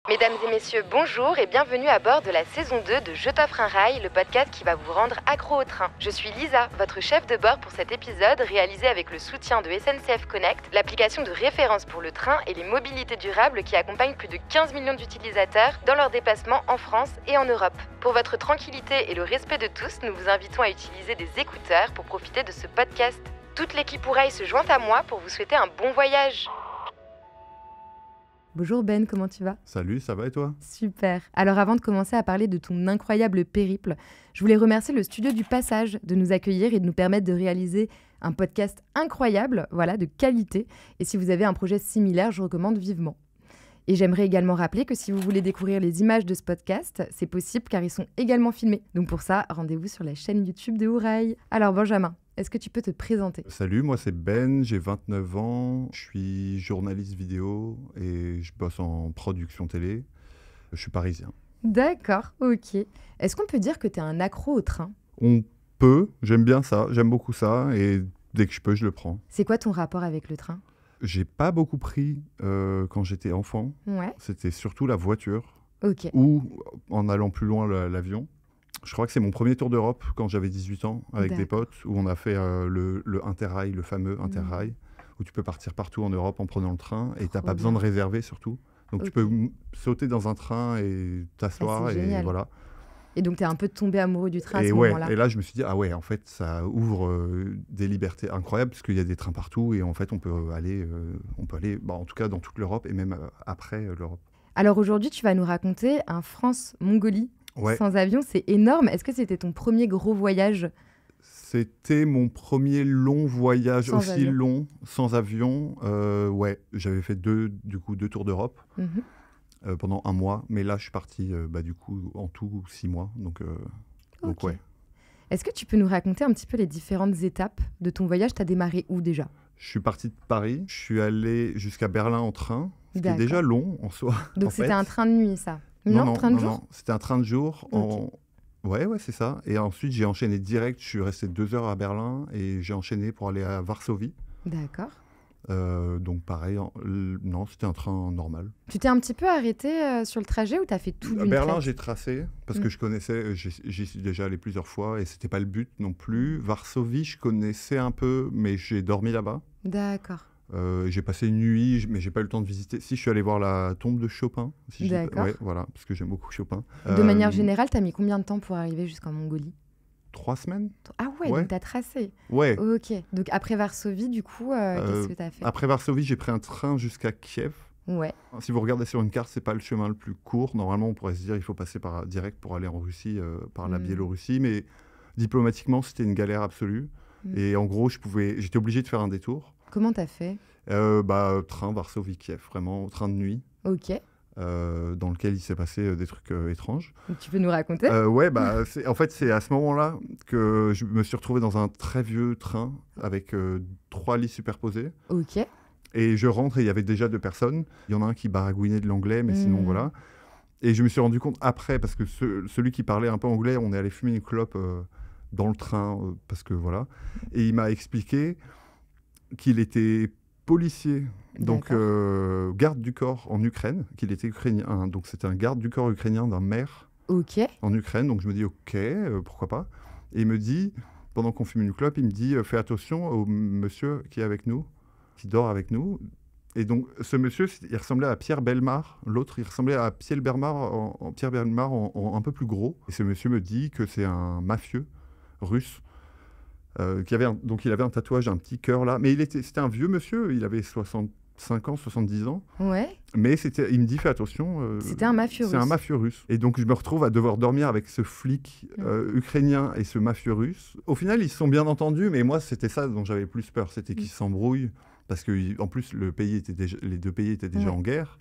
Mesdames et messieurs, bonjour et bienvenue à bord de la saison 2 de Je t'offre un rail, le podcast qui va vous rendre accro au train. Je suis Lisa, votre chef de bord pour cet épisode réalisé avec le soutien de SNCF Connect, l'application de référence pour le train et les mobilités durables qui accompagne plus de 15 millions d'utilisateurs dans leurs déplacements en France et en Europe. Pour votre tranquillité et le respect de tous, nous vous invitons à utiliser des écouteurs pour profiter de ce podcast. Toute l'équipe Ourail se joint à moi pour vous souhaiter un bon voyage. Bonjour Ben, comment tu vas ? Salut, ça va et toi ? Super. Alors avant de commencer à parler de ton incroyable périple, je voulais remercier le studio du Passage de nous accueillir et de nous permettre de réaliser un podcast incroyable, de qualité. Et si vous avez un projet similaire, je recommande vivement. Et j'aimerais également rappeler que si vous voulez découvrir les images de ce podcast, c'est possible car ils sont également filmés. Donc pour ça, rendez-vous sur la chaîne YouTube de Ourail. Alors Benjamin, est-ce que tu peux te présenter ? Salut, moi c'est Ben, j'ai 29 ans, je suis journaliste vidéo et je bosse en production télé. Je suis parisien. D'accord, ok. Est-ce qu'on peut dire que tu es un accro au train ? On peut, j'aime bien ça, j'aime beaucoup ça et dès que je peux, je le prends. C'est quoi ton rapport avec le train ? J'ai pas beaucoup pris quand j'étais enfant. Ouais. C'était surtout la voiture ou en allant plus loin l'avion. Je crois que c'est mon premier tour d'Europe quand j'avais 18 ans avec des potes où on a fait le Interrail, le fameux Interrail, où tu peux partir partout en Europe en prenant le train et tu n'as pas besoin de réserver surtout. Donc tu peux sauter dans un train et t'asseoir et voilà. Et donc tu es un peu tombé amoureux du train à ce moment-là. Et là je me suis dit, en fait ça ouvre des libertés incroyables parce qu'il y a des trains partout et en fait on peut aller en tout cas dans toute l'Europe et même après l'Europe. Alors aujourd'hui tu vas nous raconter un France-Mongolie. Ouais. Sans avion, c'est énorme. Est-ce que c'était ton premier gros voyage ? C'était mon premier long voyage, long, sans avion. J'avais fait deux tours d'Europe pendant un mois. Mais là, je suis parti en tout 6 mois. Donc ouais. Est-ce que tu peux nous raconter un petit peu les différentes étapes de ton voyage ? Tu as démarré où déjà ? Je suis parti de Paris. Je suis allé jusqu'à Berlin en train. C'était déjà long en soi. Donc c'était un train de nuit, ça ? Non, train de jour ? C'était un train de jour. Ouais, c'est ça. Et ensuite, j'ai enchaîné direct. Je suis resté 2 heures à Berlin et j'ai enchaîné pour aller à Varsovie. D'accord. Donc pareil, non, c'était un train normal. Tu t'es un petit peu arrêté sur le trajet ou t'as fait tout d'une Berlin, traite ? j'ai tracé parce que je connaissais, j'y suis déjà allé plusieurs fois et c'était pas le but non plus. Varsovie, je connaissais un peu, mais j'ai dormi là-bas. D'accord. J'ai passé une nuit, mais j'ai pas eu le temps de visiter. Si, je suis allé voir la tombe de Chopin. D'accord. Ouais, voilà, parce que j'aime beaucoup Chopin. De manière générale, t'as mis combien de temps pour arriver jusqu'en Mongolie ? 3 semaines. Ah ouais, donc t'as tracé. Ouais. Ok. Donc après Varsovie, du coup, qu'est-ce que t'as fait ? Après Varsovie, j'ai pris un train jusqu'à Kiev. Ouais. Si vous regardez sur une carte, c'est pas le chemin le plus court. Normalement, on pourrait se dire il faut passer direct pour aller en Russie, par la Biélorussie, mais diplomatiquement, c'était une galère absolue. Et en gros, j'étais obligé de faire un détour. Comment t'as fait ? Train Varsovie-Kiev, vraiment, train de nuit. Ok. Dans lequel il s'est passé des trucs étranges. Tu peux nous raconter ? En fait, c'est à ce moment-là que je me suis retrouvé dans un très vieux train avec 3 lits superposés. Ok. Et je rentre et il y avait déjà 2 personnes. Il y en a un qui baragouinait de l'anglais, mais sinon, voilà. Et je me suis rendu compte après, parce que celui qui parlait un peu anglais, on est allé fumer une clope dans le train, parce que voilà. Et il m'a expliqué qu'il était policier, donc garde du corps en Ukraine, qu'il était ukrainien. Donc c'était un garde du corps ukrainien d'un maire en Ukraine. Donc je me dis pourquoi pas. Et il me dit, pendant qu'on fume une clope, il me dit fais attention au monsieur qui est avec nous, qui dort avec nous. Et donc ce monsieur, il ressemblait à Pierre Bellemare. L'autre, il ressemblait à Pierre Bellemare en un peu plus gros. Et ce monsieur me dit que c'est un mafieux russe. Donc il avait un tatouage, un petit cœur là, mais c'était un vieux monsieur, il avait 65 ans, 70 ans. Ouais. Mais il me dit fais attention. C'était un mafieux russe. C'est un mafieux russe. Et donc je me retrouve à devoir dormir avec ce flic ukrainien et ce mafieux russe. Au final, ils se sont bien entendus, mais moi c'était ça dont j'avais plus peur, c'était qu'ils s'embrouillent parce que en plus les 2 pays étaient déjà en guerre.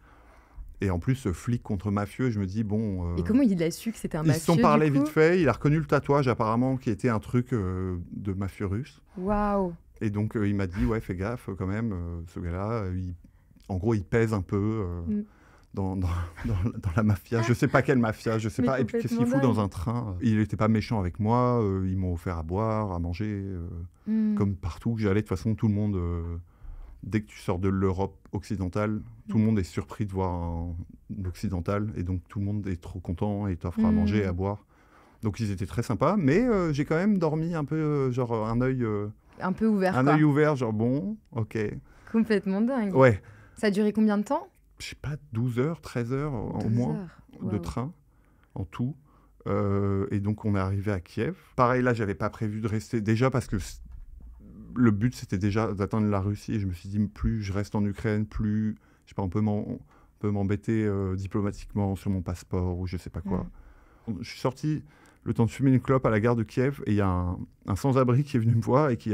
Et en plus, flic contre mafieux, je me dis, bon... Et comment il a su que c'était un mafieux, Ils se sont parlé vite fait, il a reconnu le tatouage apparemment, qui était un truc de mafieux russe. Waouh. Et donc, il m'a dit, ouais, fais gaffe quand même, ce gars-là, en gros, il pèse un peu dans la mafia. Je sais pas quelle mafia, je sais pas. Et puis, qu'est-ce qu'il fout dans un train ? Il n'était pas méchant avec moi, ils m'ont offert à boire, à manger, comme partout où j'allais. De toute façon, tout le monde dès que tu sors de l'Europe occidentale, tout le monde est surpris de voir un occidental, et donc tout le monde est trop content et t'offre à manger et à boire. Donc ils étaient très sympas, mais j'ai quand même dormi un peu, genre un œil... un peu ouvert, un quoi. œil ouvert, genre bon, ok. Complètement dingue. Ouais. Ça a duré combien de temps? Je sais pas, 12 heures, 13 heures au moins de train, en tout. Et donc on est arrivé à Kiev. Pareil, là, j'avais pas prévu de rester, déjà parce que le but, c'était déjà d'atteindre la Russie, et je me suis dit, plus je reste en Ukraine, plus, je sais pas, on peut m'embêter diplomatiquement sur mon passeport, ou je sais pas quoi. Je suis sorti le temps de fumer une clope à la gare de Kiev, et il y a un sans-abri qui est venu me voir et qui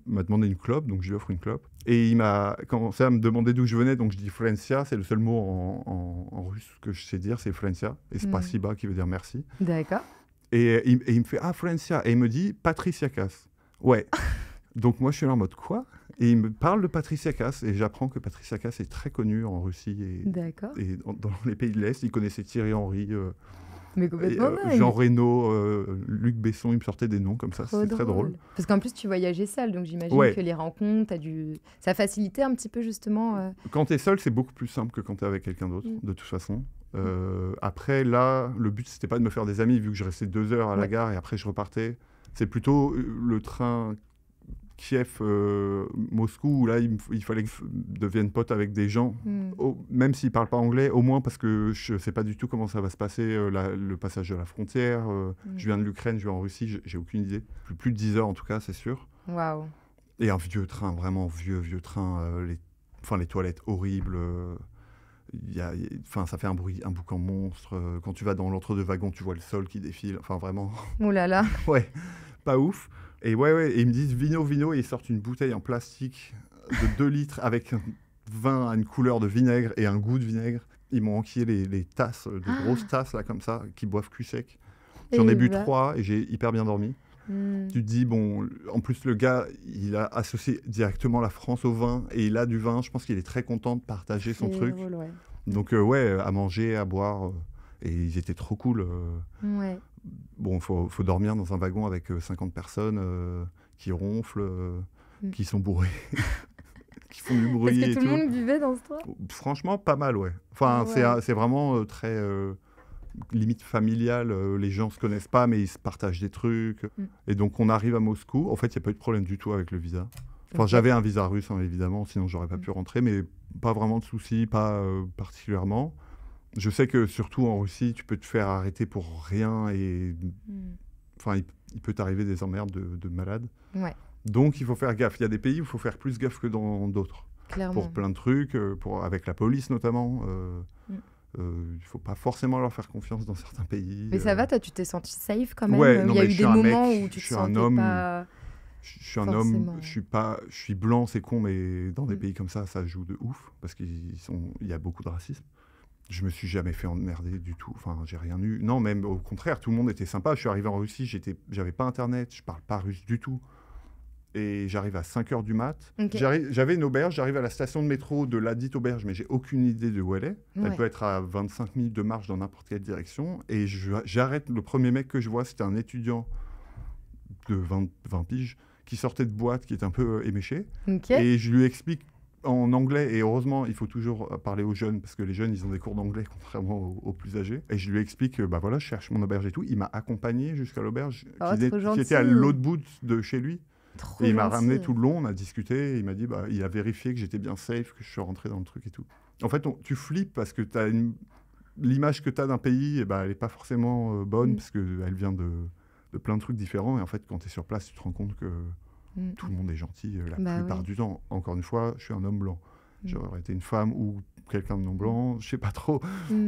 m'a demandé une clope, donc je lui offre une clope. Et il m'a commencé à me demander d'où je venais, donc je dis Frensia, c'est le seul mot en russe que je sais dire, c'est Frensia, et Spasiba qui veut dire merci. D'accord. Et il me fait « Ah, Frensia !» Et il me dit « Patriciakas ». Ouais. Donc moi, je suis là en mode « Quoi ?» Et il me parle de Patriciakas, et j'apprends que Patriciakas est très connu en Russie et dans les pays de l'Est. Il connaissait Thierry Henry, mais complètement dingue. Jean Reno, Luc Besson, il me sortait des noms comme ça, c'est très drôle. Parce qu'en plus, tu voyageais seul, donc j'imagine que les rencontres, ça facilitait un petit peu justement... Quand tu es seul, c'est beaucoup plus simple que quand tu es avec quelqu'un d'autre, de toute façon. Après, là, le but, c'était pas de me faire des amis, vu que je restais 2 heures à la gare et après je repartais. C'est plutôt le train Kiev-Moscou, où là, il fallait que je devienne pote avec des gens, même s'ils parlent pas anglais, au moins parce que je sais pas du tout comment ça va se passer, le passage de la frontière. Je viens de l'Ukraine, je vais en Russie, j'ai aucune idée. Plus de 10 heures en tout cas, c'est sûr. Waouh. Et un vieux train, vraiment vieux train, les toilettes horribles. Ça fait un boucan monstre. Quand tu vas dans l'entre-deux wagons, tu vois le sol qui défile. Enfin, vraiment. Oh là là. Ouais, pas ouf. Et et ils me disent vino, et ils sortent une bouteille en plastique de 2 litres avec un vin à une couleur de vinaigre et un goût de vinaigre. Ils m'ont enquillé les tasses, de grosses tasses là comme ça, qui boivent cul sec. J'en ai bu 3 et j'ai hyper bien dormi. Tu te dis, bon, en plus le gars, il a associé directement la France au vin, et il a du vin, je pense qu'il est très content de partager son truc. Drôle, ouais. Donc à manger, à boire, et ils étaient trop cool. Ouais. Bon, faut dormir dans un wagon avec 50 personnes qui ronflent, qui sont bourrés, qui font du bruit. Est-ce que tout le monde buvait dans ce train? Franchement, pas mal, ouais. Enfin, c'est vraiment très... limite familiale, les gens se connaissent pas, mais ils se partagent des trucs. Et donc, on arrive à Moscou. En fait, il n'y a pas eu de problème du tout avec le visa. Enfin, j'avais un visa russe, hein, évidemment, sinon j'aurais pas pu rentrer, mais pas vraiment de soucis, pas particulièrement. Je sais que, surtout en Russie, tu peux te faire arrêter pour rien, et enfin, il peut t'arriver des emmerdes de malade. Ouais. Donc, il faut faire gaffe. Il y a des pays où il faut faire plus gaffe que dans d'autres. Clairement. Pour plein de trucs, avec la police notamment. Il ne faut pas forcément leur faire confiance dans certains pays. Mais ça va, toi, tu t'es senti safe quand même? Ouais, non, il y a eu des moments mec, où tu te sentais pas... Je suis un homme, je suis blanc, c'est con, mais dans des pays comme ça joue de ouf, parce qu'il y a beaucoup de racisme. Je me suis jamais fait emmerder du tout, enfin, j'ai rien eu. Non, même au contraire, tout le monde était sympa. Je suis arrivé en Russie, j'avais pas Internet, je parle pas russe du tout. Et j'arrive à 5h du mat. Okay. J'avais une auberge, j'arrive à la station de métro de la dite auberge, mais j'ai aucune idée de où elle est. Ouais. Elle peut être à 25 minutes de marche dans n'importe quelle direction. Et j'arrête, le premier mec que je vois, c'était un étudiant de 20 piges qui sortait de boîte, qui était un peu éméché. Okay. Et je lui explique en anglais, et heureusement, il faut toujours parler aux jeunes, parce que les jeunes, ils ont des cours d'anglais, contrairement aux plus âgés. Et je lui explique, voilà, je cherche mon auberge et tout. Il m'a accompagné jusqu'à l'auberge, qui était à l'autre bout de chez lui. Et il m'a ramené tout le long, on a discuté, et il m'a dit, il a vérifié que j'étais bien safe, que je suis rentré dans le truc et tout. En fait, tu flippes parce que l'image que tu as d'un pays, elle n'est pas forcément bonne, parce qu'elle vient de plein de trucs différents. Et en fait, quand tu es sur place, tu te rends compte que tout le monde est gentil la plupart du temps. Encore une fois, je suis un homme blanc. J'aurais été une femme ou quelqu'un de non blanc, je sais pas trop.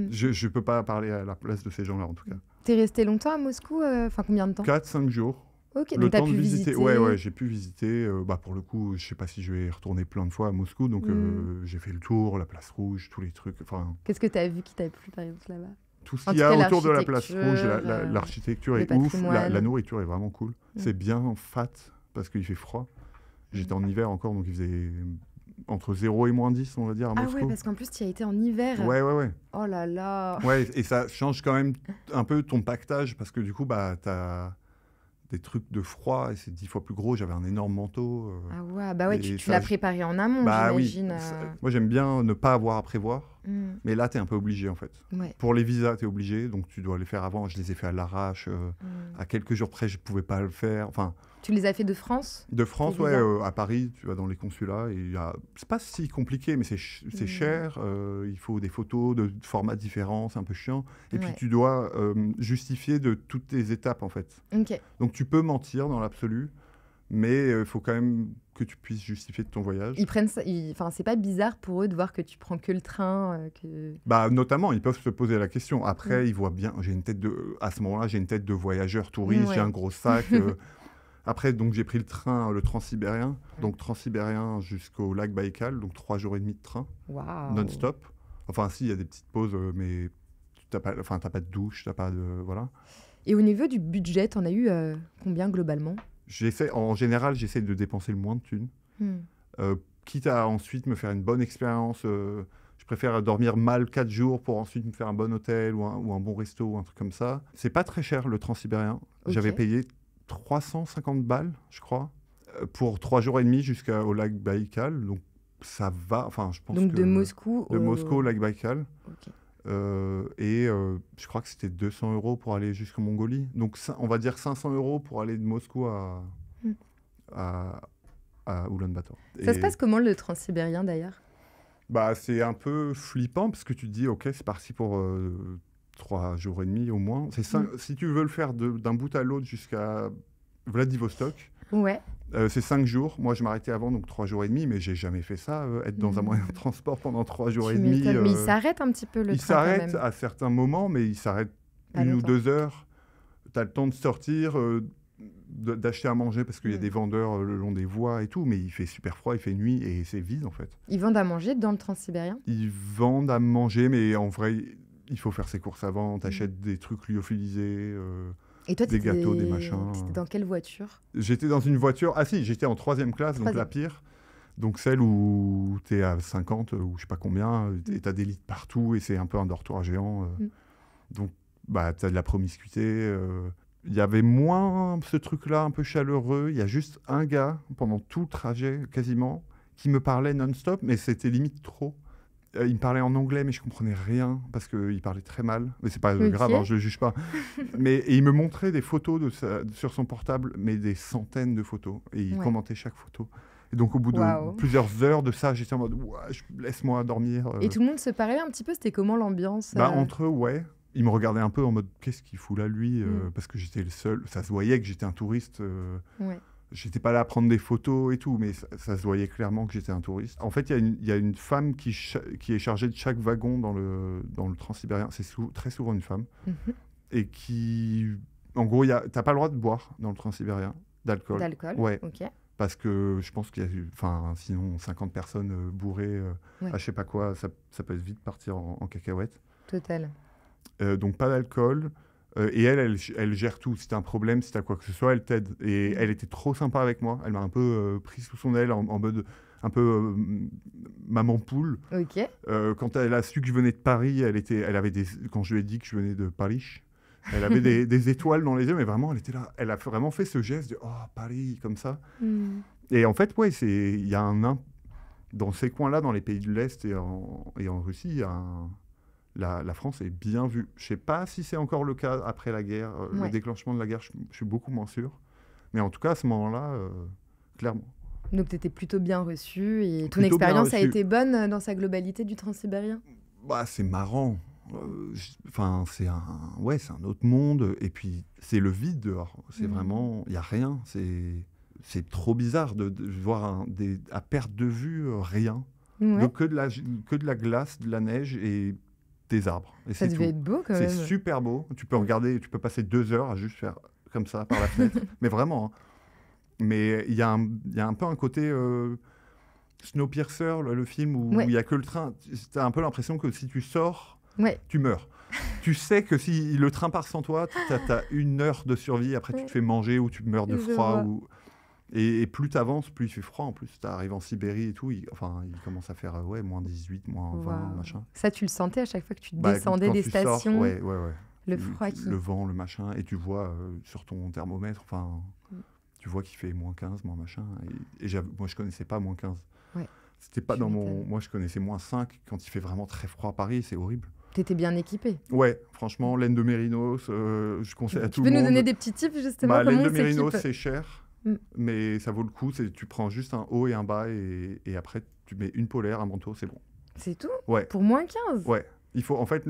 Je peux pas parler à la place de ces gens-là, en tout cas. T'es resté longtemps à Moscou? Combien de temps? 4-5 jours. Okay, le temps de visiter. Ouais, j'ai pu visiter. Pour le coup, je sais pas si je vais retourner plein de fois à Moscou, donc j'ai fait le tour, la place rouge, tous les trucs. Qu'est-ce que tu as vu qui t'a plu, par exemple, là-bas? Tout ce qu'il y a autour de la place rouge, l'architecture est ouf, la nourriture est vraiment cool. C'est bien fat, parce qu'il fait froid. J'étais en hiver encore, donc il faisait entre 0 et -10, on va dire, à Moscou. Ah ouais, parce qu'en plus, tu y as été en hiver. Ouais. Oh là là. Ouais, et ça change quand même un peu ton pactage, parce que du coup, des trucs de froid et c'est 10 fois plus gros. J'avais un énorme manteau. Ah ouais, bah ouais, tu ça, l'as préparé en amont, bah oui. j'imagine. Moi, j'aime bien ne pas avoir à prévoir. Mais là, tu es un peu obligé, en fait. Ouais. Pour les visas, tu es obligé. Donc, tu dois les faire avant. Je les ai fait à l'arrache. À quelques jours près, je ne pouvais pas le faire. Enfin, tu les as fait de France? De France, ouais. À Paris, tu vas dans les consulats. C'est pas si compliqué, mais c'est cher. Il faut des photos de formats différents. C'est un peu chiant. Et puis, tu dois justifier de toutes tes étapes, en fait. Okay. Donc, tu peux mentir dans l'absolu. Mais il faut quand même que tu puisses justifier de ton voyage. Ils prennent ça, c'est pas bizarre pour eux de voir que tu prends que le train Bah, notamment, ils peuvent se poser la question. Après, ils voient bien, à ce moment-là, j'ai une tête de voyageur touriste, j'ai un gros sac. Après, donc, j'ai pris le Transsibérien. Donc, Transsibérien jusqu'au lac Baïkal. Donc, 3 jours et demi de train. Non-stop. Enfin, si, il y a des petites pauses, mais t'as pas de douche, t'as pas de... Voilà. Et au niveau du budget, t'en as eu combien globalement ? En général, j'essaie de dépenser le moins de thunes. Quitte à ensuite me faire une bonne expérience. Je préfère dormir mal 4 jours pour ensuite me faire un bon hôtel ou un bon resto ou un truc comme ça. C'est pas très cher, le Transsibérien. J'avais payé 350 balles, je crois, pour 3 jours et demi jusqu'au lac Baïkal. Donc, ça va. Enfin, je pense donc que... de Moscou au lac Baïkal. Je crois que c'était 200 € pour aller jusqu'en Mongolie. Donc, on va dire 500 € pour aller de Moscou à Oulan-Bator. Ça se passe comment, le Transsibérien, d'ailleurs ? Bah, c'est un peu flippant parce que tu te dis, OK, c'est parti pour 3 jours et demi au moins. Si tu veux le faire d'un bout à l'autre jusqu'à Vladivostok, c'est 5 jours. Moi, je m'arrêtais avant, donc 3 jours et demi, mais j'ai jamais fait ça, être dans un moyen de transport pendant 3 jours et demi. Mais il s'arrête un petit peu, le train. Il s'arrête à certains moments, mais il s'arrête 1 ou 2 heures. Tu as le temps de sortir, d'acheter à manger, parce qu'il y a des vendeurs le long des voies et tout, mais il fait super froid, il fait nuit, et c'est vide, en fait. Ils vendent à manger dans le Transsibérien ? Ils vendent à manger, mais en vrai, il faut faire ses courses avant. T'achètes des trucs lyophilisés. Et toi, des gâteaux, des machins. T'étais dans quelle voiture ? J'étais dans une voiture... Ah si, j'étais en 3e classe, donc la pire. Donc celle où t'es à 50, ou je sais pas combien, et t'as des lits partout, et c'est un peu un dortoir géant. Donc, bah, t'as de la promiscuité. Il y avait moins ce truc-là, un peu chaleureux. Il y a juste un gars, pendant tout le trajet, quasiment, qui me parlait non-stop, mais c'était limite trop. Il me parlait en anglais, mais je comprenais rien parce qu'il parlait très mal. Mais c'est pas grave, hein, je le juge pas. Et il me montrait des photos sur son portable, mais des centaines de photos. Et il commentait chaque photo. Et donc, au bout de plusieurs heures de ça, j'étais en mode laisse-moi dormir. Et tout le monde se parlait un petit peu. C'était comment l'ambiance Entre eux, il me regardait un peu en mode qu'est-ce qu'il fout là, lui parce que j'étais le seul. Ça se voyait que j'étais un touriste. J'étais pas là à prendre des photos et tout, mais ça se voyait clairement que j'étais un touriste. En fait, il y a une femme qui est chargée de chaque wagon dans le Transsibérien. C'est très souvent une femme. Et qui... En gros, t'as pas le droit de boire dans le Transsibérien, d'alcool. Ouais. Parce que je pense qu'il y a sinon 50 personnes bourrées à je sais pas quoi, ça peut vite partir en cacahuète. Total. Donc pas d'alcool. Et elle gère tout. Si t'as un problème, si t'as quoi que ce soit, elle t'aide. Et elle était trop sympa avec moi. Elle m'a un peu pris sous son aile en mode un peu maman poule. Quand elle a su que je venais de Paris, quand je lui ai dit que je venais de Paris, elle avait des étoiles dans les yeux, mais vraiment, elle était là. Elle a vraiment fait ce geste de « Oh, Paris », comme ça. Et en fait, il y a dans ces coins-là, dans les pays de l'Est et en Russie, il y a la France est bien vue. Je ne sais pas si c'est encore le cas après la guerre, le déclenchement de la guerre, je suis beaucoup moins sûr. Mais en tout cas, à ce moment-là, clairement. Donc, tu étais plutôt bien reçu et ton expérience a été bonne dans sa globalité du Transsibérien ? Bah, c'est marrant. C'est un autre monde. Et puis, c'est le vide dehors. C'est vraiment... Il n'y a rien. C'est trop bizarre de voir à perte de vue rien. Donc, que de la glace, de la neige et des arbres. Et ça devait être beau quand même. C'est super beau. Tu peux regarder, tu peux passer 2 heures à juste faire comme ça par la fenêtre. Mais vraiment. Hein. Mais il y a un peu un côté Snowpiercer, le film où il n'y a que le train. Tu as un peu l'impression que si tu sors, tu meurs. Tu sais que si le train part sans toi, tu as 1 heure de survie. Après, tu te fais manger ou tu meurs de froid. Et plus tu avances, plus il fait froid en plus. Tu arrives en Sibérie et tout, il commence à faire moins 18, moins 20, machin. Ça, tu le sentais à chaque fois que tu descendais des stations. Ouais. Le froid le vent, le machin, et tu vois sur ton thermomètre, enfin, tu vois qu'il fait -15, moins machin. Et moi, je connaissais pas -15. Ouais. C'était pas dans mon... Moi, je connaissais -5. Quand il fait vraiment très froid à Paris, c'est horrible. T'étais bien équipé. Ouais, franchement, laine de mérinos, je conseille à tout le monde. Tu peux nous donner des petits tips, justement, comment laine on de s'équipe? mérinos, c'est cher, mais ça vaut le coup. Tu prends juste un haut et un bas, et après, tu mets une polaire, un manteau, c'est bon. C'est tout? Ouais. Pour -15? Ouais. Il faut, en fait,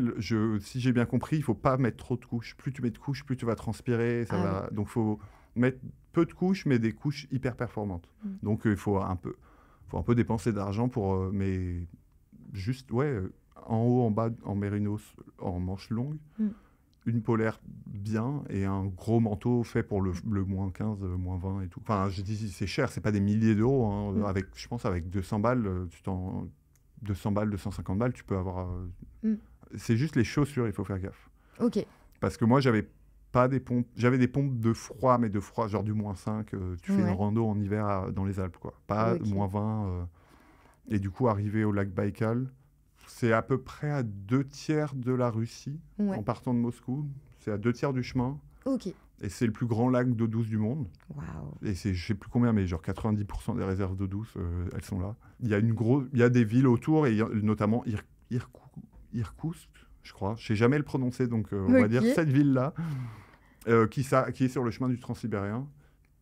si j'ai bien compris, il faut pas mettre trop de couches. Plus tu mets de couches, plus tu vas transpirer. Donc, il faut mettre peu de couches, mais des couches hyper performantes. Donc, il faut un peu dépenser d'argent pour... mais juste, en haut, en bas, en mérinos, en manches longues, une polaire bien et un gros manteau fait pour le -15, -20 et tout. Enfin, je dis, c'est cher, c'est pas des milliers d'euros. Hein. Je pense avec 200 balles, 200 balles, 250 balles, tu peux avoir... C'est juste les chaussures, il faut faire gaffe. Ok. Parce que moi, j'avais pas des pompes... J'avais des pompes de froid, mais de froid, genre du -5. Tu fais une rando en hiver dans les Alpes, quoi. Pas -20. Et du coup, arrivé au lac Baïkal, c'est à peu près à 2/3 de la Russie, en partant de Moscou. C'est à 2/3 du chemin. Ok. Et c'est le plus grand lac d'eau douce du monde. Waouh. Et je sais plus combien, mais genre 90% des réserves d'eau douce, elles sont là. Il y a des villes autour, et notamment Irkoutsk, je crois. Je sais jamais le prononcer, donc on va dire cette ville-là, qui est sur le chemin du Transsibérien.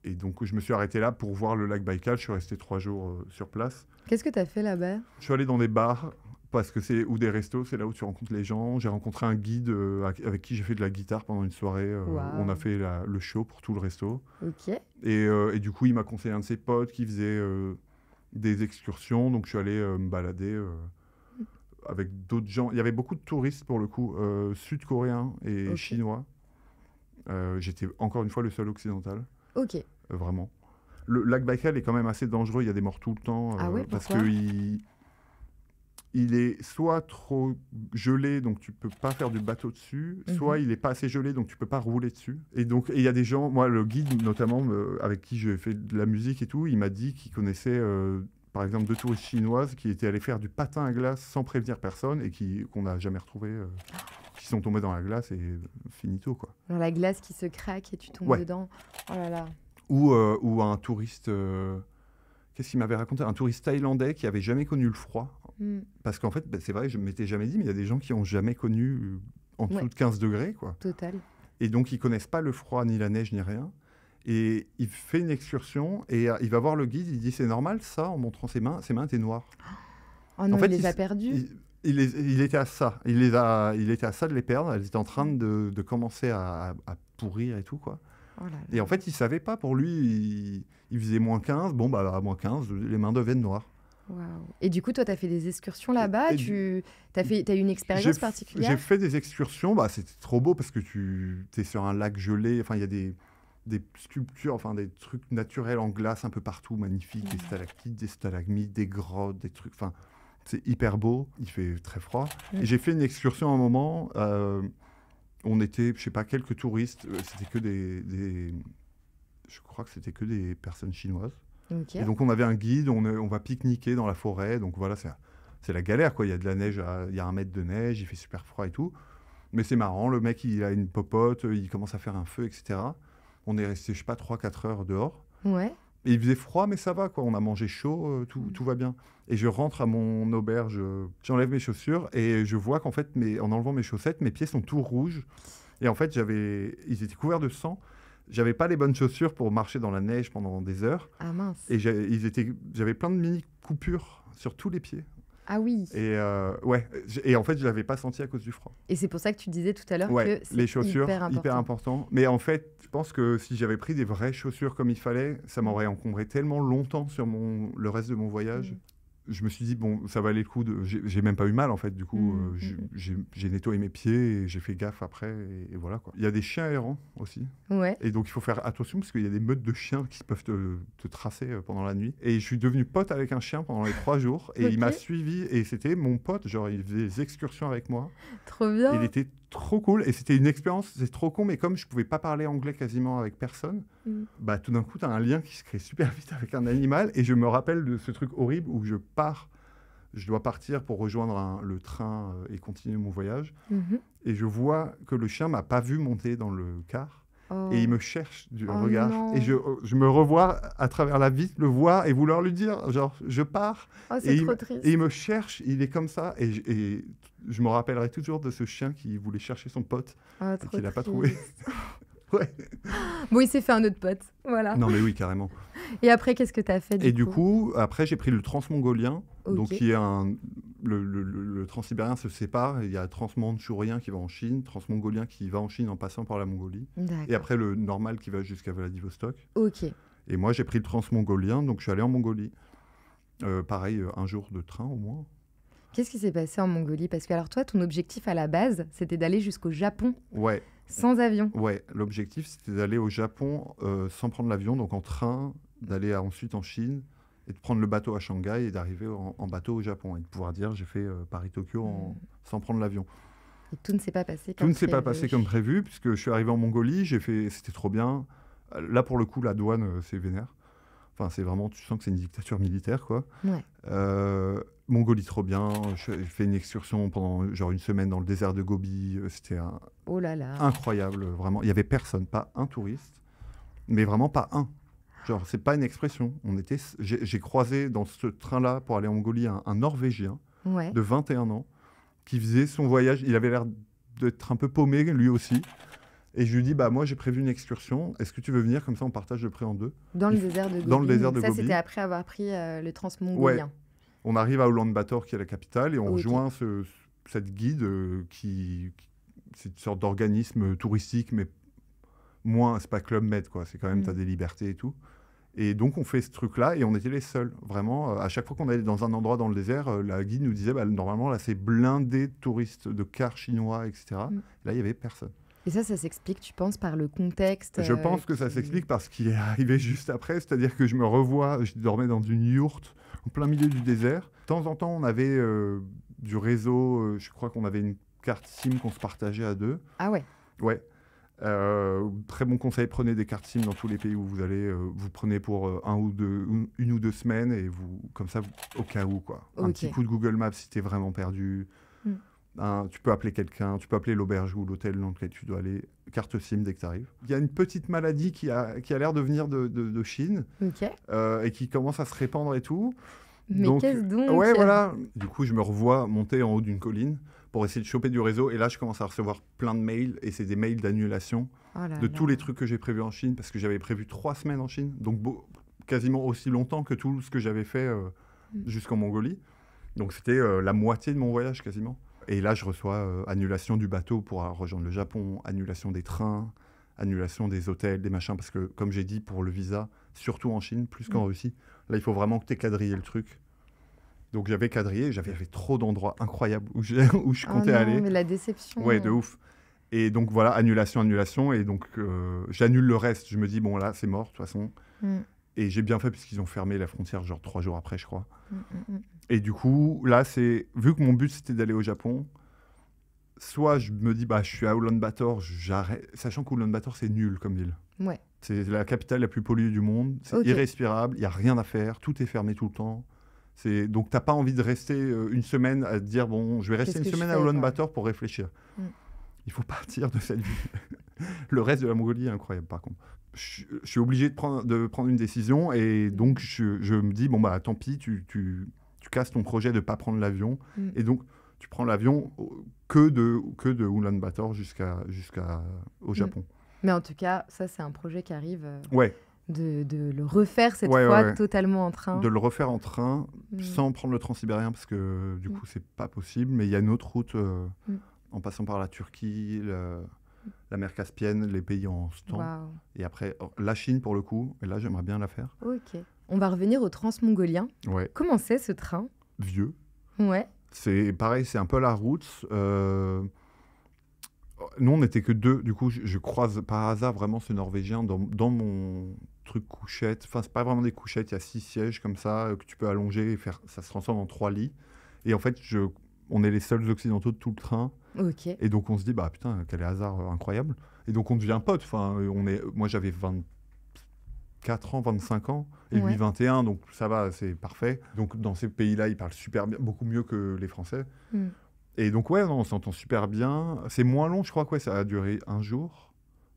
Et donc je me suis arrêté là pour voir le lac Baïkal. Je suis resté 3 jours sur place. Qu'est-ce que tu as fait là-bas? Je suis allé dans des bars, ou des restos, c'est là où tu rencontres les gens. J'ai rencontré un guide avec qui j'ai fait de la guitare pendant une soirée. On a fait le show pour tout le resto. Ok. Et du coup, il m'a conseillé un de ses potes qui faisait des excursions. Donc, je suis allé me balader avec d'autres gens. Il y avait beaucoup de touristes, pour le coup, sud-coréens et chinois. J'étais encore une fois le seul occidental. Ok. Vraiment. Le lac Baïkal est quand même assez dangereux. Il y a des morts tout le temps. Parce qu'il est soit trop gelé, donc tu peux pas faire du bateau dessus, soit il est pas assez gelé, donc tu peux pas rouler dessus. Et donc, il y a des gens, moi, le guide notamment, avec qui j'ai fait de la musique et tout, il m'a dit qu'il connaissait, par exemple, 2 touristes chinoises qui étaient allées faire du patin à glace sans prévenir personne et qu'on n'a jamais retrouvées, qui sont tombées dans la glace et finito, quoi. Dans la glace qui se craque et tu tombes dedans. Oh là là. Ou un touriste... Qu'est-ce qu'il m'avait raconté? Un touriste thaïlandais qui avait jamais connu le froid. Parce qu'en fait, c'est vrai, je ne m'étais jamais dit, mais il y a des gens qui n'ont jamais connu en dessous de 15 degrés, quoi. Total. Et donc, ils ne connaissent pas le froid, ni la neige, ni rien. Et il fait une excursion et il va voir le guide, il dit, c'est normal ça, en montrant ses mains étaient noires. Oh non, en fait, il les a perdus. Il était à ça. Il était à ça de les perdre. Elles étaient en train de commencer à pourrir et tout, quoi. Oh là là. Et en fait, il ne savait pas. Pour lui, il faisait -15. Bon, à -15, les mains deviennent noires. Wow. Et du coup, toi, tu as fait des excursions là-bas. Tu as eu une expérience particulière? J'ai fait des excursions. C'était trop beau parce que tu es sur un lac gelé. Enfin, il y a des sculptures, enfin, des trucs naturels en glace un peu partout, magnifiques. Des stalactites, des stalagmites, des grottes, des trucs. Enfin, c'est hyper beau. Il fait très froid. Et j'ai fait une excursion à un moment. On était, je sais pas, quelques touristes. C'était que je crois que c'était que des personnes chinoises. Okay. Et donc, on avait un guide. On va pique-niquer dans la forêt. Donc, voilà, c'est la galère, quoi. Il y a de la neige, il y a 1 mètre de neige. Il fait super froid et tout. Mais c'est marrant. Le mec, il a une popote. Il commence à faire un feu, etc. On est resté, je sais pas, 3-4 heures dehors. Ouais. Et il faisait froid, mais ça va, quoi. On a mangé chaud, tout va bien. Et je rentre à mon auberge, j'enlève mes chaussures et je vois qu'en fait, en enlevant mes chaussettes, mes pieds sont tout rouges. Et en fait, ils étaient couverts de sang. J'avais pas les bonnes chaussures pour marcher dans la neige pendant des heures. Ah mince. Et j'avais plein de mini coupures sur tous les pieds. Ah oui. Et en fait, je l'avais pas senti à cause du froid. Et c'est pour ça que tu disais tout à l'heure que c'est les chaussures, hyper important. Mais en fait, je pense que si j'avais pris des vraies chaussures comme il fallait, ça m'aurait encombré tellement longtemps sur le reste de mon voyage. Je me suis dit, bon, ça valait le coup. J'ai même pas eu mal, en fait. Du coup, j'ai nettoyé mes pieds et j'ai fait gaffe après. Et voilà, quoi. Il y a des chiens errants aussi. Ouais. Et donc, il faut faire attention parce qu'il y a des meutes de chiens qui peuvent te tracer pendant la nuit. Et je suis devenu pote avec un chien pendant les 3 jours. Et il m'a suivi. Et c'était mon pote. Genre, il faisait des excursions avec moi. Trop bien. Il était trop cool. Et c'était une expérience, c'est trop con. Mais comme je pouvais pas parler anglais quasiment avec personne, tout d'un coup, tu as un lien qui se crée super vite avec un animal. Et je me rappelle de ce truc horrible où je pars Je dois partir pour rejoindre le train et continuer mon voyage. Mhm. Et je vois que le chien m'a pas vu monter dans le car. Oh. Et il me cherche du Oh regard. non. Et je me revois à travers la vitre le voir et vouloir lui dire, genre, je pars. Oh, c'est Et trop triste. et il me cherche, il est comme ça. Et je me rappellerai toujours de ce chien qui voulait chercher son pote Oh, et trop qu'il n'a pas triste. trouvé. Ouais. Bon, il s'est fait un autre pote. Voilà. Non, mais oui, carrément. Et après, qu'est-ce que tu as fait Et du coup, après, j'ai pris le transmongolien. Ok. Donc, qui est le transsibérien se sépare. Il y a transmandchourien qui va en Chine, transmongolien qui va en Chine en passant par la Mongolie. D'accord. Et après, le normal qui va jusqu'à Vladivostok. Ok. Et moi, j'ai pris le transmongolien, donc je suis allé en Mongolie. Pareil, un jour de train au moins. Qu'est-ce qui s'est passé en Mongolie? Parce que alors toi, ton objectif à la base, c'était d'aller jusqu'au Japon Ouais, sans avion. ouais. L'objectif, c'était d'aller au Japon sans prendre l'avion, donc en train, d'aller ensuite en Chine et de prendre le bateau à Shanghai et d'arriver en bateau au Japon. Et de pouvoir dire, j'ai fait Paris-Tokyo sans prendre l'avion. Et tout ne s'est pas passé Tout comme ne s'est pas prévu. passé comme prévu, puisque je suis arrivé en Mongolie, c'était trop bien. Là, pour le coup, la douane, c'est vénère. Enfin, c'est vraiment, tu sens que c'est une dictature militaire, quoi. Ouais. Mongolie, trop bien. J'ai fait une excursion pendant genre une semaine dans le désert de Gobi. C'était Oh là là. incroyable, vraiment. Il y avait personne, pas un touriste, mais vraiment pas un. Genre, c'est pas une expression. J'ai croisé dans ce train-là pour aller en Mongolie un Norvégien Ouais. de 21 ans qui faisait son voyage. Il avait l'air d'être un peu paumé, lui aussi. Et je lui dis, bah moi j'ai prévu une excursion. Est-ce que tu veux venir? Comme ça, on partage le prix en deux. Dans le désert de Gobi. Dans le désert de Ça, Gobi. c'était après avoir pris le transmongolien. On arrive à Ulaanbaatar, qui est la capitale, et on Ok. rejoint cette guide c'est une sorte d'organisme touristique, mais moins, c'est pas Club Med, quoi. C'est quand même, t'as des libertés et tout. Et donc, on fait ce truc-là, et on était les seuls. Vraiment, à chaque fois qu'on allait dans un endroit dans le désert, la guide nous disait, bah, normalement, là, c'est blindé de touristes, de cars chinois, etc. Là, il y avait personne. Et ça s'explique, tu penses, par le contexte Je pense que ça s'explique par ce qui est arrivé juste après, c'est-à-dire que je me revois, je dormais dans une yourte en plein milieu du désert. De temps en temps, on avait du réseau, je crois qu'on avait une carte SIM qu'on se partageait à deux. Ah ouais. Ouais. Très bon conseil, prenez des cartes SIM dans tous les pays où vous allez. Vous prenez pour une ou deux semaines et comme ça, au cas où, quoi. Un Ok. petit coup de Google Maps si t'es vraiment perdu. Tu peux appeler quelqu'un, tu peux appeler l'auberge ou l'hôtel dans lequel tu dois aller. Carte SIM dès que tu arrives. Il y a une petite maladie qui a l'air de venir de Chine Ok. et qui commence à se répandre et tout. Mais qu'est-ce donc? Ouais, voilà. Du coup, je me revois monter en haut d'une colline pour essayer de choper du réseau. Et là, je commence à recevoir plein de mails. Et c'est des mails d'annulation Oh là de là. tous les trucs que j'ai prévus en Chine. Parce que j'avais prévu 3 semaines en Chine. Donc, quasiment aussi longtemps que tout ce que j'avais fait jusqu'en Mongolie. Donc, c'était la moitié de mon voyage quasiment. Et là, je reçois annulation du bateau pour rejoindre le Japon, annulation des trains, annulation des hôtels, des machins. Parce que, comme j'ai dit, pour le visa, surtout en Chine, plus qu'en Russie, là, il faut vraiment que tu aies quadrillé le truc. Donc, j'avais quadrillé, j'avais trop d'endroits incroyables où je comptais Oh non, aller. mais la déception. Ouais, de ouf. Et donc, voilà, annulation. Et donc, j'annule le reste. Je me dis, bon, là, c'est mort, de toute façon. Et j'ai bien fait, puisqu'ils ont fermé la frontière, genre 3 jours après, je crois. Et du coup, là, vu que mon but, c'était d'aller au Japon, soit je me dis, bah, je suis à Ulaanbaatar, j'arrête, sachant qu'Ulaanbaatar, c'est nul comme ville. Ouais. C'est la capitale la plus polluée du monde, c'est irrespirable, il n'y a rien à faire, tout est fermé tout le temps. Donc, tu n'as pas envie de rester une semaine à te dire, bon, je vais rester une semaine à Ulaanbaatar pour réfléchir. Il faut partir de cette ville. Le reste de la Mongolie est incroyable, par contre. Je suis obligé de prendre une décision, et donc je me dis, bon, bah, tant pis, tu casses ton projet de ne pas prendre l'avion, et donc tu prends l'avion que de Ulaanbaatar jusqu'au Japon. Mais en tout cas, ça, c'est un projet qui arrive Ouais. de le refaire cette fois totalement en train. De le refaire en train, sans prendre le transsibérien, parce que du coup, c'est pas possible. Mais il y a une autre route en passant par la Turquie, la mer Caspienne, les pays en stand. Wow. Et après, la Chine pour le coup. Et là, j'aimerais bien la faire. Ok. On va revenir au transmongolien. Ouais. Comment c'est ce train? Vieux. Ouais. C'est pareil, c'est un peu la route. Nous, on n'était que 2. Du coup, je croise par hasard vraiment ce Norvégien dans mon truc couchette. Enfin, c'est pas vraiment des couchettes. Il y a 6 sièges comme ça que tu peux allonger et faire. Ça se transforme en 3 lits. Et en fait, on est les seuls occidentaux de tout le train. Ok. Et donc, on se dit, bah putain, quel hasard incroyable. Et donc, on devient potes. Enfin, moi, j'avais 24 ans, 25 ans, et lui 21, donc ça va, c'est parfait. Donc dans ces pays-là, ils parlent super bien, beaucoup mieux que les Français. Et donc ouais, non, on s'entend super bien. C'est moins long, je crois que ça a duré un jour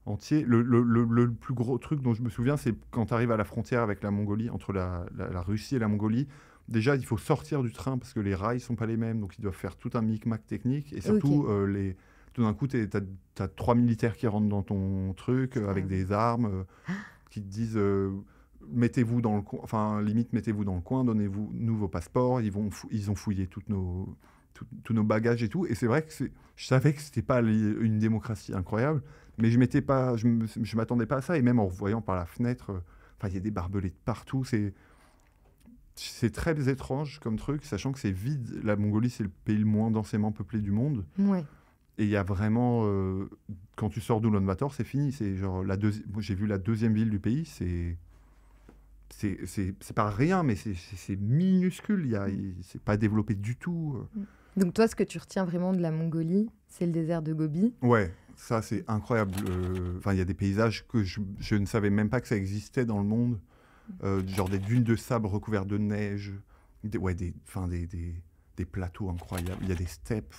entier. Le plus gros truc dont je me souviens, c'est quand tu arrives à la frontière avec la Mongolie, entre la Russie et la Mongolie. Déjà, il faut sortir du train parce que les rails sont pas les mêmes, donc ils doivent faire tout un micmac technique. Et surtout, tout d'un coup, tu as 3 militaires qui rentrent dans ton truc avec des armes qui te disent mettez-vous dans le coin, enfin limite mettez-vous dans le coin, donnez-nous vos passeports. Ils ont fouillé tous nos bagages et tout. Et c'est vrai que je savais que c'était pas une démocratie incroyable, mais je m'attendais pas à ça. Et même en voyant par la fenêtre, il y a des barbelés de partout. C'est très étrange comme truc, sachant que c'est vide. La Mongolie, c'est le pays le moins densément peuplé du monde. Et il y a vraiment... quand tu sors d'Oulan-Bator, c'est fini. C'est genre j'ai vu la deuxième ville du pays. C'est pas rien, mais c'est minuscule. C'est pas développé du tout. Donc toi, ce que tu retiens vraiment de la Mongolie, c'est le désert de Gobi. Ouais, ça c'est incroyable. Il y a des paysages que je ne savais même pas que ça existait dans le monde. Genre des dunes de sable recouvertes de neige, des plateaux incroyables. Il y a des steppes.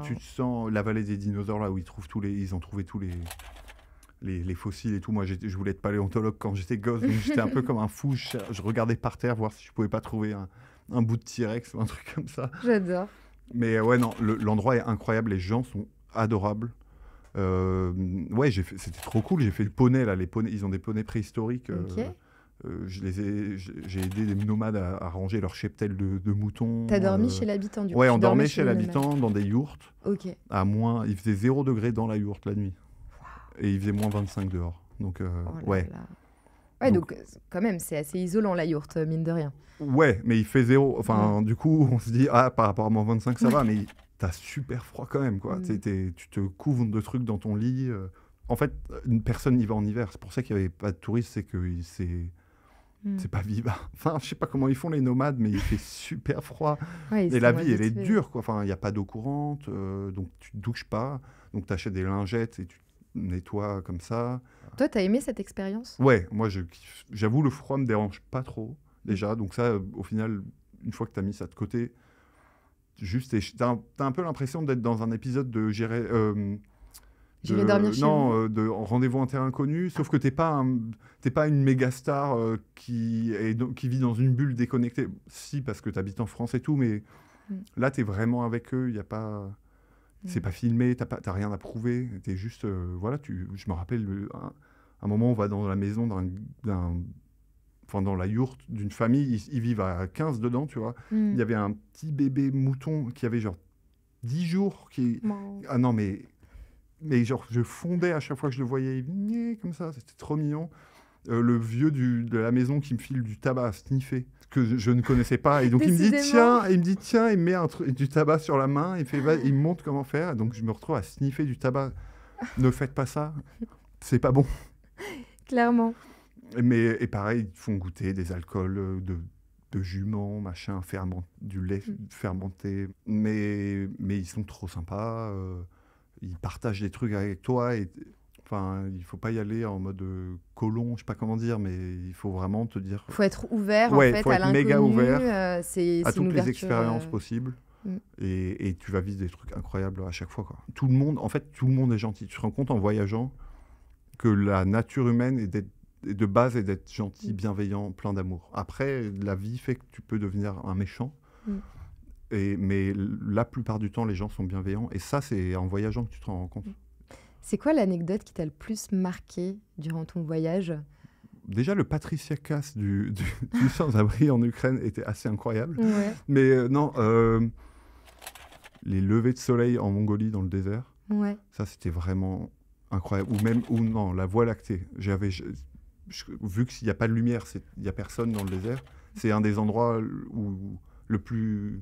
Tu sens la vallée des dinosaures là où ils ont trouvé tous les fossiles et tout. Moi, je voulais être paléontologue quand j'étais gosse, donc j'étais un peu comme un fou. Je regardais par terre voir si je pouvais pas trouver un bout de T-Rex ou un truc comme ça. J'adore. Mais non, l'endroit est incroyable. Les gens sont adorables. C'était trop cool. J'ai fait le poney là. Les poneys, ils ont des poneys préhistoriques. J'ai aidé des nomades à ranger leur cheptel de moutons. T'as dormi chez l'habitant du coup? Ouais, on dormait chez l'habitant dans des yourtes. Il faisait 0 degré dans la yourte la nuit. Et il faisait moins 25 dehors. Donc, donc quand même, c'est assez isolant la yourte, mine de rien. Ouais, mais il fait 0. Enfin, du coup, on se dit, par rapport à moins 25, ça va, mais t'as super froid quand même, quoi. Tu te couvres de trucs dans ton lit. En fait, personne n'y va en hiver. C'est pour ça qu'il n'y avait pas de touristes, c'est que c'est pas vivant. Enfin, je sais pas comment ils font les nomades, mais il fait super froid. Et la vie, elle est dure, quoi. Enfin, il n'y a pas d'eau courante, donc tu te douches pas. Donc tu achètes des lingettes et tu nettoies comme ça. Toi, t'as aimé cette expérience? Ouais, moi, j'avoue, le froid me dérange pas trop, déjà. Donc ça, au final, une fois que tu as mis ça de côté, t'as un peu l'impression d'être dans un épisode de J'irai dormir chez vous. De Rendez-vous en terre inconnue, sauf que t'es pas une méga star qui vit dans une bulle déconnectée. Si, parce que tu habites en France et tout, mais là, tu es vraiment avec eux. Y a pas, c'est pas filmé, t'as rien à prouver. T'es juste, je me rappelle, un moment, on va dans la maison dans la yourte d'une famille, ils vivent à 15 dedans, tu vois. Il y avait un petit bébé mouton qui avait genre 10 jours. Ah non, mais genre, je fondais à chaque fois que je le voyais, il venait comme ça, c'était trop mignon. Le vieux de la maison qui me file du tabac à sniffer, que je ne connaissais pas. Et donc, il me dit, tiens, il me met du tabac sur la main, il me montre comment faire. Et donc, je me retrouve à sniffer du tabac. Ne faites pas ça, c'est pas bon. Clairement. Et pareil, ils font goûter des alcools de juments, machin, du lait fermenté. Mais ils sont trop sympas. Ils partagent des trucs avec toi. Il faut pas y aller en mode colon, je sais pas comment dire, mais il faut vraiment te dire... Il faut être ouvert, en fait, faut à être méga ouvert à toutes les expériences possibles. Et tu vas vivre des trucs incroyables à chaque fois, quoi. Tout le monde est gentil. Tu te rends compte en voyageant que la nature humaine de base est d'être gentil, bienveillant, plein d'amour. Après, la vie fait que tu peux devenir un méchant. Mais la plupart du temps, les gens sont bienveillants. Et ça, c'est en voyageant que tu te rends compte. C'est quoi l'anecdote qui t'a le plus marqué durant ton voyage? Déjà, le Patricia Cass du sans-abri en Ukraine était assez incroyable. Ouais. Mais les levées de soleil en Mongolie, dans le désert, ça, c'était vraiment incroyable. Ou la Voie lactée. Vu qu'il n'y a pas de lumière, il n'y a personne dans le désert, c'est un des endroits le plus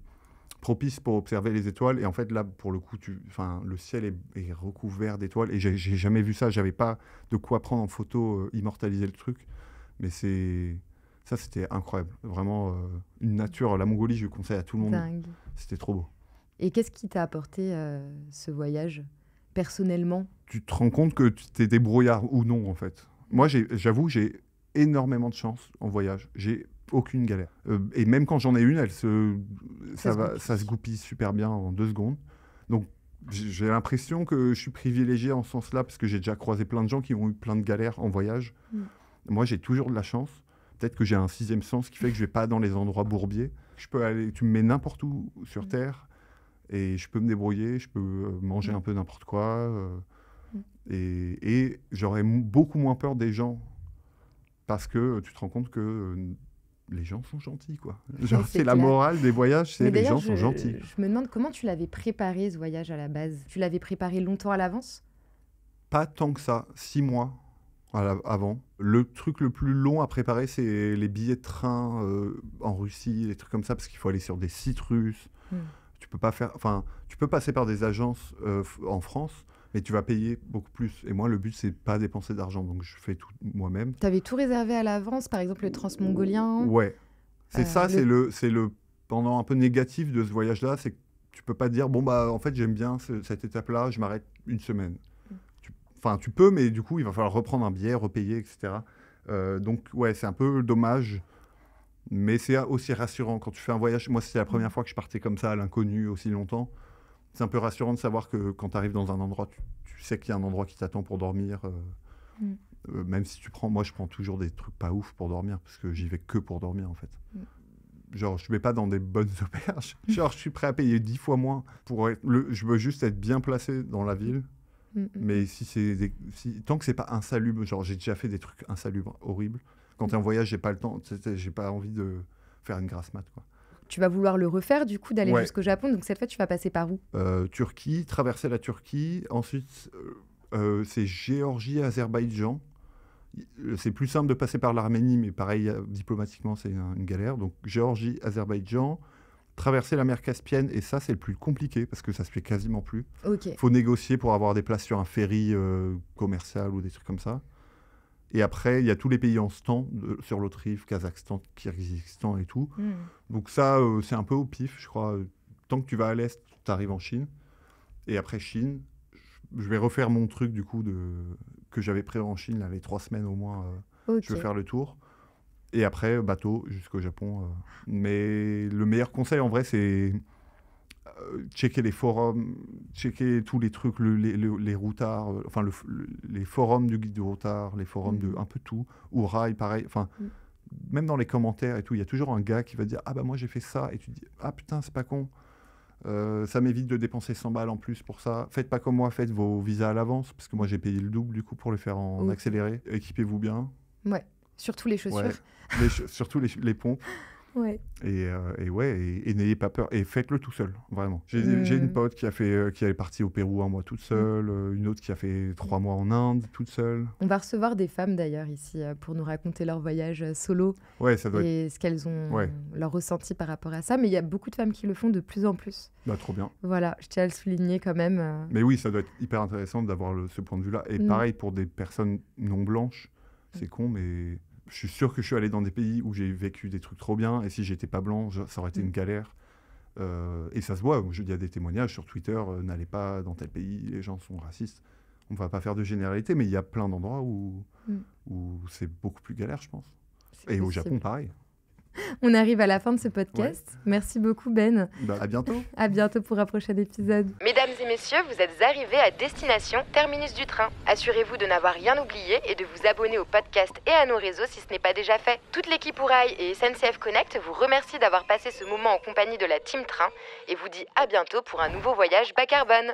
propice pour observer les étoiles. Et en fait, là, pour le coup, le ciel est recouvert d'étoiles. Et j'ai jamais vu ça. J'avais pas de quoi prendre en photo, immortaliser le truc. Mais ça, c'était incroyable. Vraiment, une nature. La Mongolie, je conseille à tout le monde. Dingue. C'était trop beau. Et qu'est-ce qui t'a apporté ce voyage, personnellement? Tu te rends compte que tu es débrouillard ou non, en fait. Moi, j'avoue, j'ai énormément de chance en voyage. J'ai aucune galère. Et même quand j'en ai une, ça se goupille super bien en 2 secondes. Donc, j'ai l'impression que je suis privilégié en ce sens-là, parce que j'ai déjà croisé plein de gens qui ont eu plein de galères en voyage. Moi, j'ai toujours de la chance. Peut-être que j'ai un 6e sens qui fait que je vais pas dans les endroits bourbiers. Je peux aller, tu me mets n'importe où sur Terre et je peux me débrouiller, je peux manger un peu n'importe quoi. Et j'aurais beaucoup moins peur des gens, parce que tu te rends compte que les gens sont gentils, quoi. Genre, c'est la morale des voyages, c'est les gens sont gentils. Je me demande comment tu l'avais préparé, ce voyage, à la base. Tu l'avais préparé longtemps à l'avance ? Pas tant que ça, 6 mois avant. Le truc le plus long à préparer, c'est les billets de train en Russie, les trucs comme ça, parce qu'il faut aller sur des sites russes. Tu peux passer par des agences en France, mais tu vas payer beaucoup plus. Et moi, le but, c'est pas dépenser d'argent, donc je fais tout moi-même. Tu avais tout réservé à l'avance, par exemple le transmongolien ? Ouais. C'est le pendant un peu négatif de ce voyage-là, c'est que tu peux pas dire, bon, bah, en fait, j'aime bien cette étape-là, je m'arrête une semaine. Tu peux, mais du coup, il va falloir reprendre un billet, repayer, etc. Donc, ouais, c'est un peu dommage, mais c'est aussi rassurant quand tu fais un voyage. Moi, c'était la première fois que je partais comme ça à l'inconnu aussi longtemps. C'est un peu rassurant de savoir que quand tu arrives dans un endroit, tu sais qu'il y a un endroit qui t'attend pour dormir. Même si moi, je prends toujours des trucs pas ouf pour dormir, parce que j'y vais que pour dormir, en fait. Genre, je vais pas dans des bonnes auberges. Genre, je suis prêt à payer 10 fois moins. Je veux juste être bien placé dans la ville. Mais tant que c'est pas insalubre, genre j'ai déjà fait des trucs insalubres horribles. Quand tu es en voyage, j'ai pas le temps, j'ai pas envie de faire une grasse mat, quoi. Tu vas vouloir le refaire, du coup, d'aller jusqu'au Japon. Donc cette fois, tu vas passer par où ? Turquie, traverser la Turquie. Ensuite, c'est Géorgie, Azerbaïdjan. C'est plus simple de passer par l'Arménie, mais pareil, diplomatiquement, c'est une galère. Donc Géorgie, Azerbaïdjan. Traverser la mer Caspienne, et ça, c'est le plus compliqué, parce que ça se fait quasiment plus. Il faut négocier pour avoir des places sur un ferry commercial ou des trucs comme ça. Et après, il y a tous les pays en stand, sur l'autre rive, Kazakhstan, Kirghizistan et tout. Donc ça, c'est un peu au pif, je crois. Tant que tu vas à l'est, tu arrives en Chine. Et après Chine, je vais refaire mon truc, du coup, que j'avais prévu en Chine, là, les 3 semaines au moins. Je vais faire le tour. Et après, bateau jusqu'au Japon. Mais le meilleur conseil, en vrai, c'est checker les forums, checker tous les trucs, les routards, les forums du guide du routard, les forums de un peu tout. Ou rail, pareil. Même dans les commentaires et tout, il y a toujours un gars qui va dire « Ah bah moi, j'ai fait ça. » Et tu te dis « Ah putain, c'est pas con. Ça m'évite de dépenser 100 balles en plus pour ça. Faites pas comme moi, faites vos visas à l'avance. » Parce que moi, j'ai payé le double, du coup, pour le faire en accéléré. Équipez-vous bien. Ouais. Surtout les chaussures. Surtout les pompes. Ouais. Et n'ayez pas peur. Et faites-le tout seul, vraiment. J'ai une pote qui est partie au Pérou 1 mois toute seule, une autre qui a fait 3 mois en Inde toute seule. On va recevoir des femmes d'ailleurs ici pour nous raconter leur voyage solo et ce qu'elles ont leur ressenti par rapport à ça. Mais il y a beaucoup de femmes qui le font de plus en plus. Bah, trop bien. Voilà, je tiens à le souligner quand même. Mais oui, ça doit être hyper intéressant d'avoir ce point de vue-là. Et pareil pour des personnes non blanches. C'est con, mais je suis sûr que je suis allé dans des pays où j'ai vécu des trucs trop bien. Et si j'étais pas blanc, ça aurait été une galère. Et ça se voit. Il y a des témoignages sur Twitter. N'allez pas dans tel pays, les gens sont racistes. On va pas faire de généralité, mais il y a plein d'endroits où c'est beaucoup plus galère, je pense. Et au Japon, pareil. On arrive à la fin de ce podcast. Merci beaucoup, Ben. À bientôt. À bientôt pour un prochain épisode. Mesdames et messieurs, vous êtes arrivés à destination terminus du train. Assurez-vous de n'avoir rien oublié et de vous abonner au podcast et à nos réseaux si ce n'est pas déjà fait. Toute l'équipe Ourail et SNCF Connect vous remercie d'avoir passé ce moment en compagnie de la Team Train et vous dit à bientôt pour un nouveau voyage bas carbone.